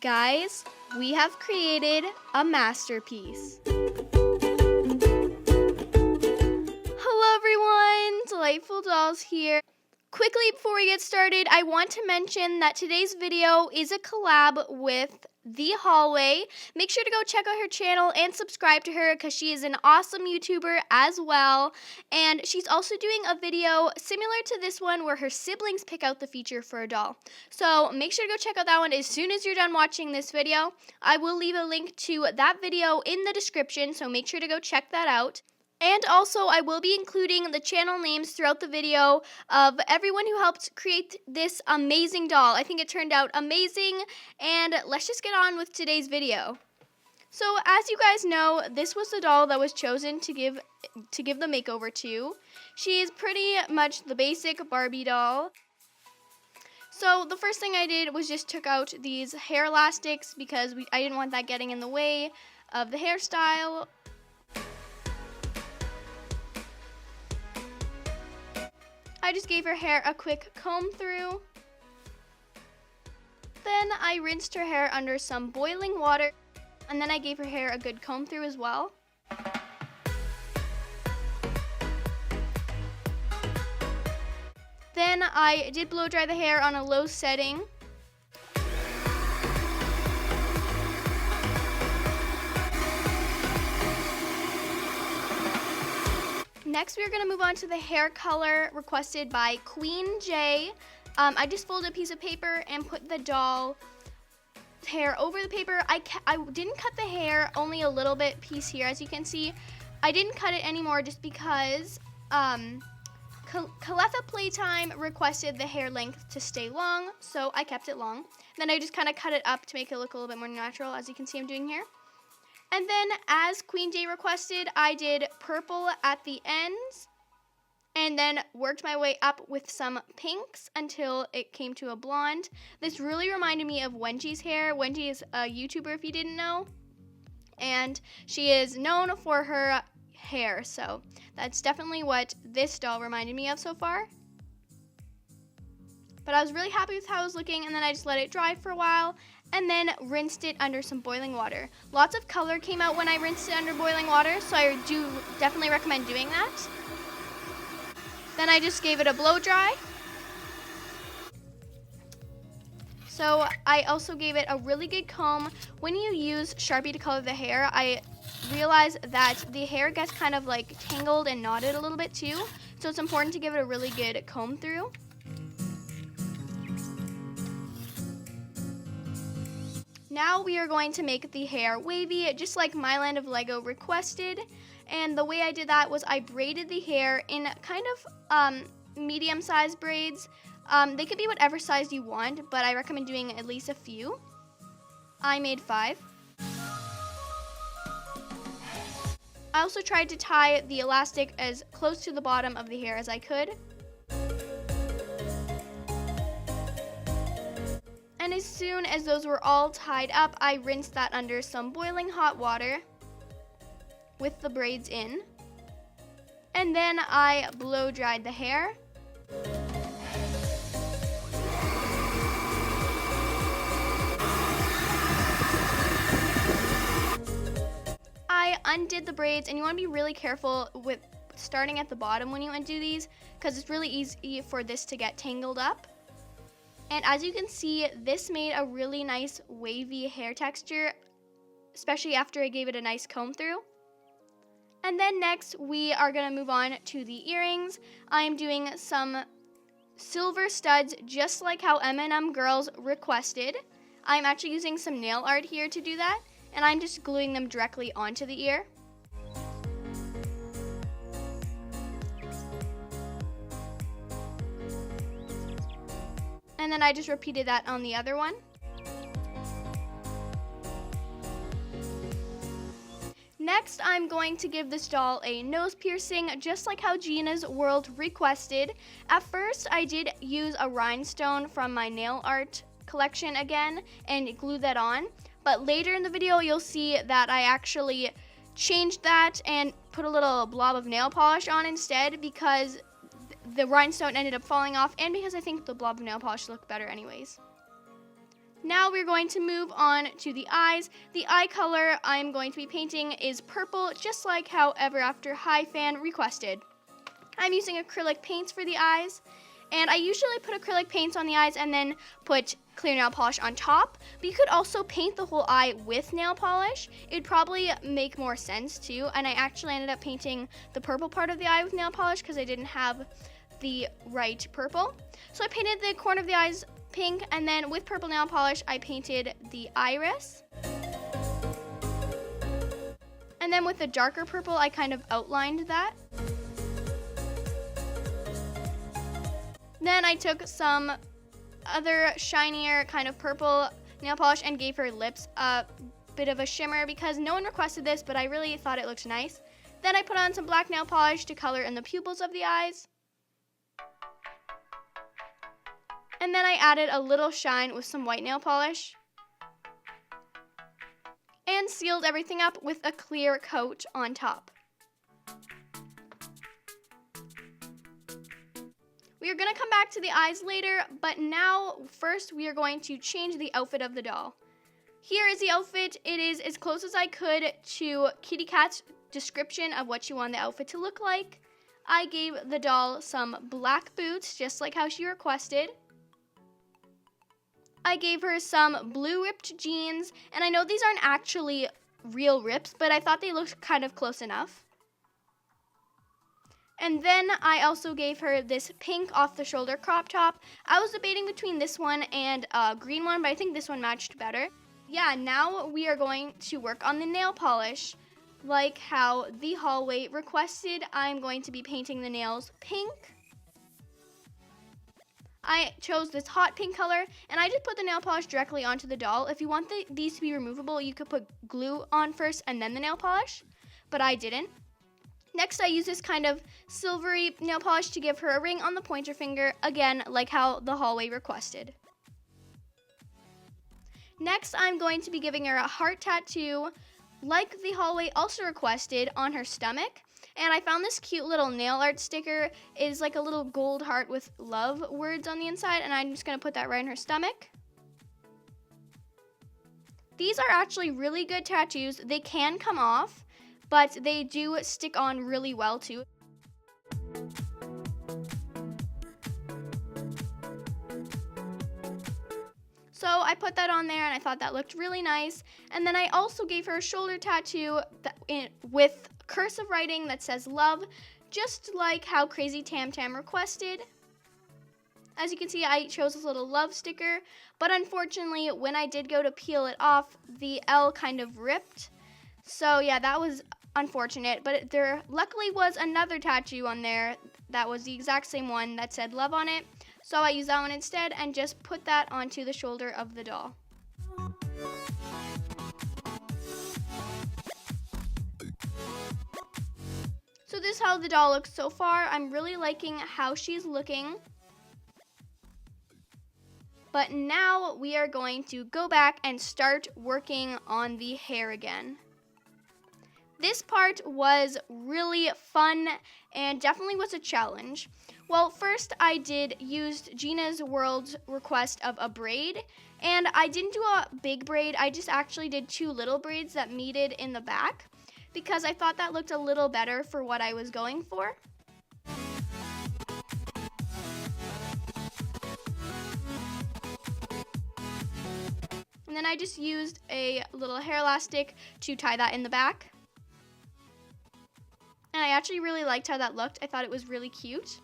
Guys, we have created a masterpiece. Hello everyone, Delightful Dolls here. Quickly before we get started, I want to mention that today's video is a collab with the HallWay. Make sure to go check out her channel and subscribe to her because she is an awesome YouTuber as well. And she's also doing a video similar to this one where her siblings pick out the feature for a doll. So make sure to go check out that one as soon as you're done watching this video. I will leave a link to that video in the description, so make sure to go check that out. And also, I will be including the channel names throughout the video of everyone who helped create this amazing doll. I think it turned out amazing, and let's just get on with today's video. So, as you guys know, this was the doll that was chosen to give the makeover to. She is pretty much the basic Barbie doll. So, the first thing I did was just took out these hair elastics because I didn't want that getting in the way of the hairstyle. I just gave her hair a quick comb through. Then I rinsed her hair under some boiling water, and then I gave her hair a good comb through as well. Then I did blow dry the hair on a low setting. Next, we're going to move on to the hair color requested by Queen J. I just folded a piece of paper and put the doll hair over the paper. I didn't cut the hair, only a little bit piece here, as you can see. I didn't cut it anymore just because Caletha Playtime requested the hair length to stay long, so I kept it long. Then I just kind of cut it up to make it look a little bit more natural, as you can see I'm doing here. And then, as Queen J requested, I did purple at the ends, and then worked my way up with some pinks until it came to a blonde. This really reminded me of Wenji's hair. Wenji is a YouTuber, if you didn't know, and she is known for her hair, so that's definitely what this doll reminded me of so far. But I was really happy with how it was looking, and then I just let it dry for a while, and then rinsed it under some boiling water. Lots of color came out when I rinsed it under boiling water, so I do definitely recommend doing that. Then I just gave it a blow dry. So I also gave it a really good comb. When you use Sharpie to color the hair, I realized that the hair gets kind of like tangled and knotted a little bit too, so it's important to give it a really good comb through. Now we are going to make the hair wavy, just like My Land of Lego requested. And the way I did that was I braided the hair in kind of medium-sized braids. They could be whatever size you want, but I recommend doing at least a few. I made 5. I also tried to tie the elastic as close to the bottom of the hair as I could. And as soon as those were all tied up, I rinsed that under some boiling hot water with the braids in. And then I blow dried the hair. I undid the braids, and you want to be really careful with starting at the bottom when you undo these, because it's really easy for this to get tangled up. And as you can see, this made a really nice wavy hair texture, especially after I gave it a nice comb through. And then next, we are going to move on to the earrings. I'm doing some silver studs, just like how M&M Girls requested. I'm actually using some nail art here to do that, and I'm just gluing them directly onto the ear. And then I just repeated that on the other one. Next, I'm going to give this doll a nose piercing, just like how Gina's World requested. At first, I did use a rhinestone from my nail art collection again and glued that on. But later in the video, you'll see that I actually changed that and put a little blob of nail polish on instead, because the rhinestone ended up falling off, and because I think the blob of nail polish looked better anyways. Now we're going to move on to the eyes. The eye color I'm going to be painting is purple, just like how Ever After High fan requested. I'm using acrylic paints for the eyes, and I usually put acrylic paints on the eyes and then put clear nail polish on top, but you could also paint the whole eye with nail polish. It'd probably make more sense too, and I actually ended up painting the purple part of the eye with nail polish because I didn't have the right purple. So I painted the corner of the eyes pink, and then with purple nail polish I painted the iris. And then with the darker purple I kind of outlined that. Then I took some other shinier kind of purple nail polish and gave her lips a bit of a shimmer because no one requested this, but I really thought it looked nice. Then I put on some black nail polish to color in the pupils of the eyes. And then I added a little shine with some white nail polish. And sealed everything up with a clear coat on top. We are going to come back to the eyes later, but now first we are going to change the outfit of the doll. Here is the outfit. It is as close as I could to Kitty Cat's description of what she wanted the outfit to look like. I gave the doll some black boots, just like how she requested. I gave her some blue ripped jeans, and I know these aren't actually real rips, but I thought they looked kind of close enough. And then I also gave her this pink off-the-shoulder crop top. I was debating between this one and a green one, but I think this one matched better. Yeah, now we are going to work on the nail polish. Like how the HallWay requested, I'm going to be painting the nails pink. I chose this hot pink color, and I just put the nail polish directly onto the doll. If you want these to be removable, you could put glue on first and then the nail polish, but I didn't. Next, I use this kind of silvery nail polish to give her a ring on the pointer finger, again, like how the HallWay requested. Next, I'm going to be giving her a heart tattoo, like the HallWay also requested, on her stomach. And I found this cute little nail art sticker. It is like a little gold heart with love words on the inside, and I'm just going to put that right in her stomach. These are actually really good tattoos. They can come off, but they do stick on really well too. So I put that on there and I thought that looked really nice. And then I also gave her a shoulder tattoo with cursive writing that says love, just like how Crazy Tam Tam requested. As you can see, I chose this little love sticker, but unfortunately when I did go to peel it off, the L kind of ripped. So yeah, that was unfortunate, but there luckily was another tattoo on there that was the exact same one that said love on it. So I used that one instead and just put that onto the shoulder of the doll. So this is how the doll looks so far. I'm really liking how she's looking. But now we are going to go back and start working on the hair again. This part was really fun and definitely was a challenge. Well, first I used Gina's World's request of a braid, and I didn't do a big braid. I just actually did 2 little braids that meeted in the back because I thought that looked a little better for what I was going for. And then I just used a little hair elastic to tie that in the back. And I actually really liked how that looked. I thought it was really cute.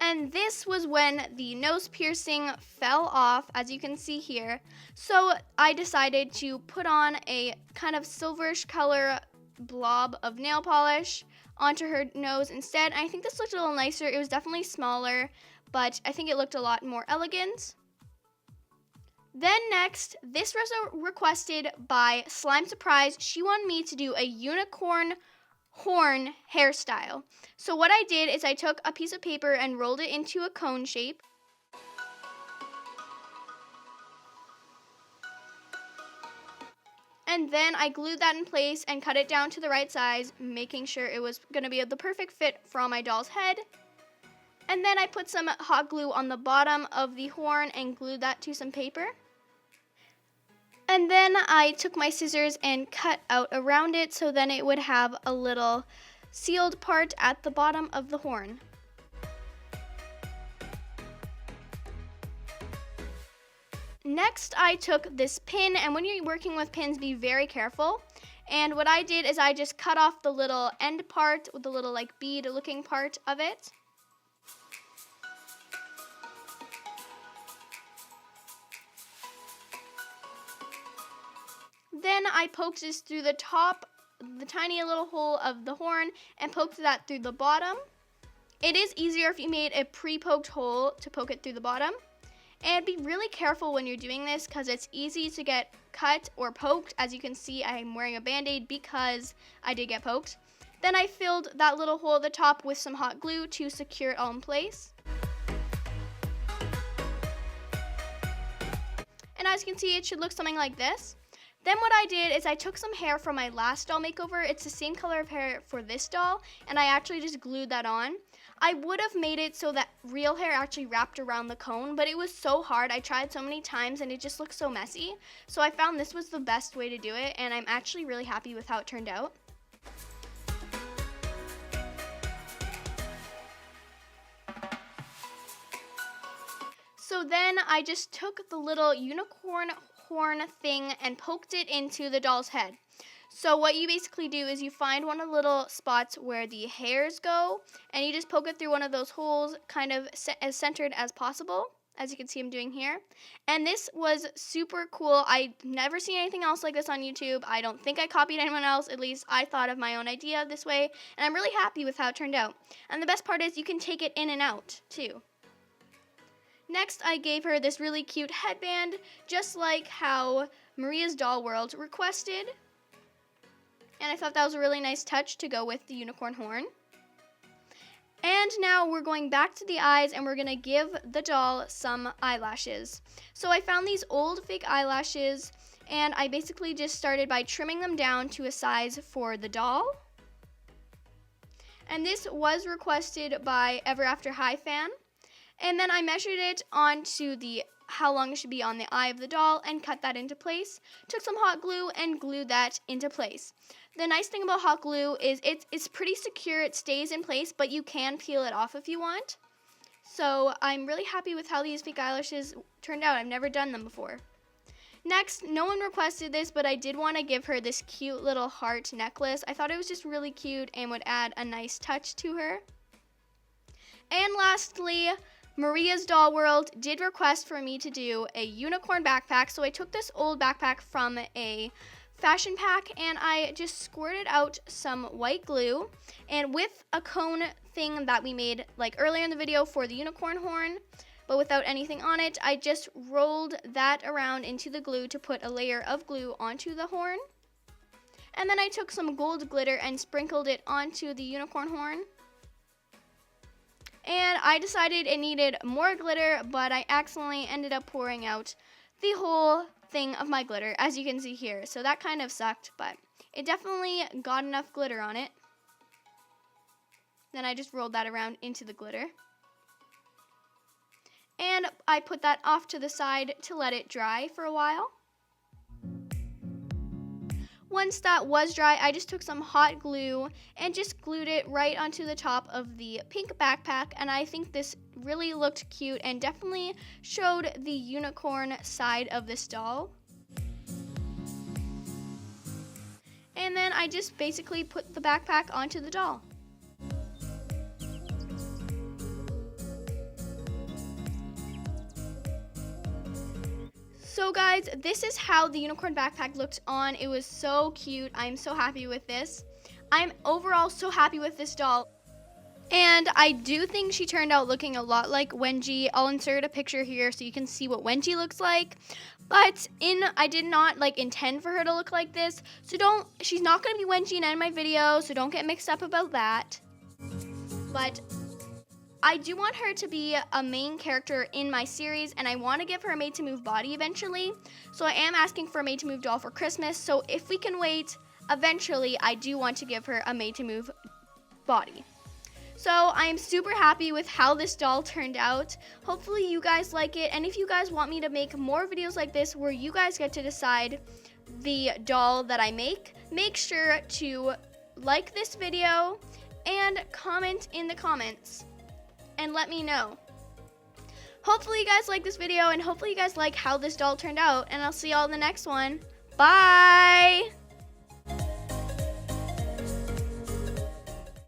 And this was when the nose piercing fell off, as you can see here. So I decided to put on a kind of silverish color blob of nail polish onto her nose instead. And I think this looked a little nicer. It was definitely smaller, but I think it looked a lot more elegant. Then next, this was requested by Slime Surprise. She wanted me to do a unicorn horn hairstyle. So what I did is I took a piece of paper and rolled it into a cone shape. And then I glued that in place and cut it down to the right size, making sure it was going to be the perfect fit for my doll's head. And then I put some hot glue on the bottom of the horn and glued that to some paper. And then I took my scissors and cut out around it so then it would have a little sealed part at the bottom of the horn. Next, I took this pin, and when you're working with pins, be very careful. And what I did is I just cut off the little end part with the little like bead looking part of it. Then I poked this through the top, the tiny little hole of the horn, and poked that through the bottom. It is easier if you made a pre-poked hole to poke it through the bottom. And be really careful when you're doing this because it's easy to get cut or poked. As you can see, I'm wearing a band-aid because I did get poked. Then I filled that little hole at the top with some hot glue to secure it all in place. And as you can see, it should look something like this. Then what I did is I took some hair from my last doll makeover. It's the same color of hair for this doll, and I actually just glued that on. I would have made it so that real hair actually wrapped around the cone, but it was so hard. I tried so many times and it just looked so messy. So I found this was the best way to do it, and I'm actually really happy with how it turned out. So then I just took the little unicorn horn thing and poked it into the doll's head. So what you basically do is you find one of the little spots where the hairs go, and you just poke it through one of those holes, kind of as centered as possible, as you can see I'm doing here. And this was super cool. I've never seen anything else like this on YouTube. I don't think I copied anyone else. At least I thought of my own idea this way, and I'm really happy with how it turned out. And the best part is you can take it in and out too. Next, I gave her this really cute headband, just like how Maria's Doll World requested. And I thought that was a really nice touch to go with the unicorn horn. And now we're going back to the eyes, and we're going to give the doll some eyelashes. So I found these old fake eyelashes, and I basically just started by trimming them down to a size for the doll. And this was requested by Ever After High fan. And then I measured it onto how long it should be on the eye of the doll and cut that into place. Took some hot glue and glued that into place. The nice thing about hot glue is it's pretty secure. It stays in place, but you can peel it off if you want. So I'm really happy with how these fake eyelashes turned out. I've never done them before. Next, no one requested this, but I did want to give her this cute little heart necklace. I thought it was just really cute and would add a nice touch to her. And lastly, Maria's Doll World did request for me to do a unicorn backpack, so I took this old backpack from a fashion pack and I just squirted out some white glue, and with a cone thing that we made like earlier in the video for the unicorn horn, but without anything on it, I just rolled that around into the glue to put a layer of glue onto the horn. And then I took some gold glitter and sprinkled it onto the unicorn horn. And I decided it needed more glitter, but I accidentally ended up pouring out the whole thing of my glitter, as you can see here. So that kind of sucked, but it definitely got enough glitter on it. Then I just rolled that around into the glitter. And I put that off to the side to let it dry for a while. Once that was dry, I just took some hot glue and just glued it right onto the top of the pink backpack, and I think this really looked cute and definitely showed the unicorn side of this doll. And then I just basically put the backpack onto the doll. So guys, this is how the unicorn backpack looked on. It was so cute. I'm so happy with this. I'm overall so happy with this doll. And I do think she turned out looking a lot like Wenji. I'll insert a picture here so you can see what Wenji looks like. But I did not intend for her to look like this. So she's not going to be Wenji in any of my videos, so don't get mixed up about that. But I do want her to be a main character in my series, and I want to give her a Made to Move body eventually. So I am asking for a Made to Move doll for Christmas. So if we can wait, eventually I do want to give her a Made to Move body. So I am super happy with how this doll turned out. Hopefully you guys like it, and if you guys want me to make more videos like this where you guys get to decide the doll that I make sure to like this video and comment in the comments and let me know. Hopefully you guys like this video, and hopefully you guys like how this doll turned out, and I'll see y'all in the next one. Bye!